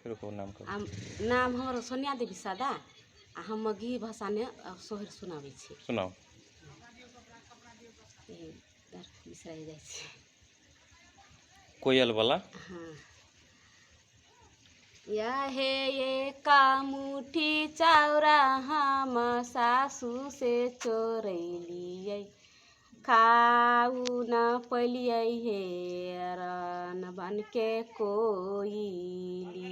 रुको नाम कर नाम हमर सोनिया देवी सादा आ हम मगही भाषा में सोहर सुनाबै छी। सुनाओ। बिसराइ जाइ छै। कोयल वाला। हाँ। या हे एका मुठी चाउरा हम सासू से चोरैलियै, खाऊ न पलियै हेरन बन के कोइली।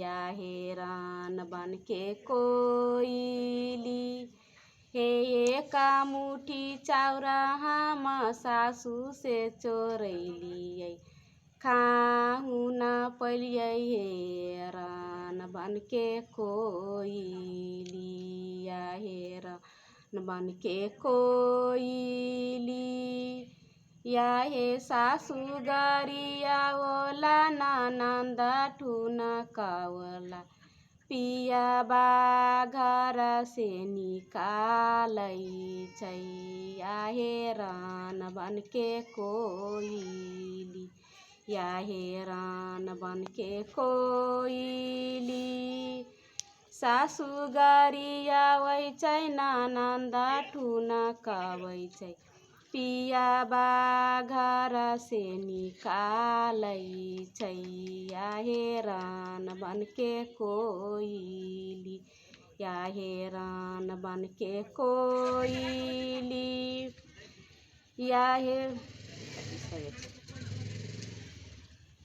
या हेरन बन के कोइली, हे एका मुठी चाउरा हम सासू से चोरैलियै, खाऊ न पलियै हेरन बन के कोइली। या हेरन बन के कोइली, या हे सासू गरिया ओला ननद ठुनकावला, पिया बा घर से निकालै छै। या हेरन बन के कोइली, या हेरन बन के कोइली, सासू गरिया वै छै ननद ठुनकावै छै, पिया बा घर से निकालै छै। या हेरन बन के कोइली, या हेरन बन के कोइली, या हे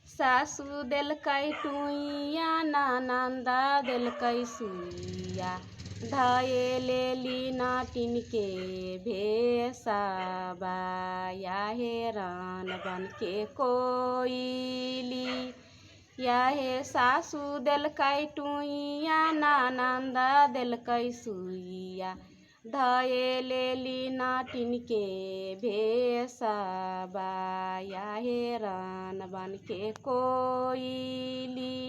सासू देलकै टुइया ननद देलकै सुइया, धए लेली नाटिन के भेषबा। या हेरन बन के कोइली, या हे सासू देलकै टुइया ननद देलकै सुइया, धए लेली नाटिन के भेषबा। या हेरन बन के कोइली,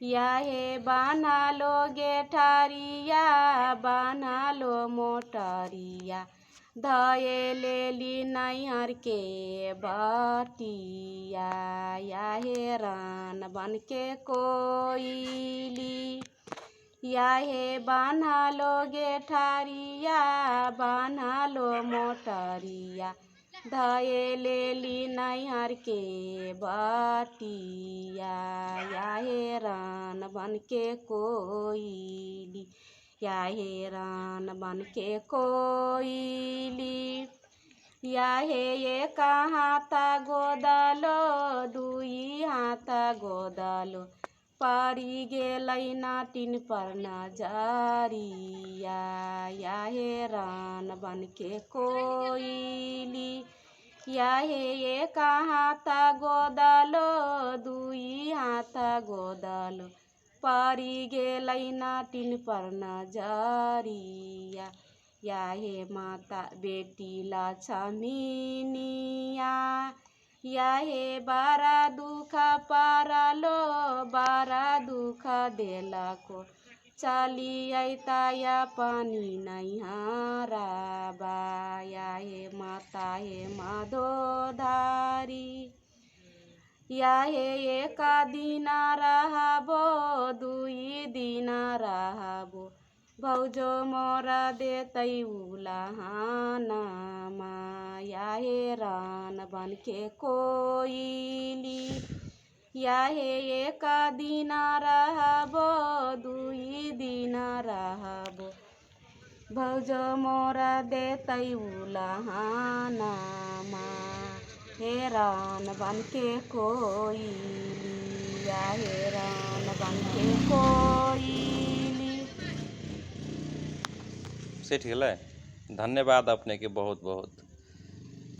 या हे बान्हलो गेठरिया बान्हलो मोटरिया, धए लेली नैहर के बटिया। या हेरन बन के कोइली, या हे बान्हलो गेठरिया बान्हलो मोटरिया, धए लेली नैहर के बटिया। या हेरन बन के कोइली, या हेरन बन के कोइली, या हे एक हाथ गोदलो दुई हाथ गोदलो, परी गेलै नाटिन पर नजरिया। या हेरन बन के कोइली, या हे एक हाथ गोदलो दुई हाथ गोदलो, परी गेलै नाटिन पर नजरिया। या हे माता बेटी लक्ष्मीनिया, या हे बड़ा दुख परलो बड़ा दुख देलको, चली अइता अपनी नैहरबा। या हे माता हे मधोधारी, या हे एक दिन रहबो दुई दिन रहबो, भौजो मोर देतै उलहनमा। या हेरन बन के कोइली, या हे एक दिन रहबो दुई दिन रहबो, भौजो मोर देतै उलहनमा। हेरन बन के कोइली, या हेरन बन के कोइली। सेठ गेलै। धन्यवाद अपने के बहुत बहुत।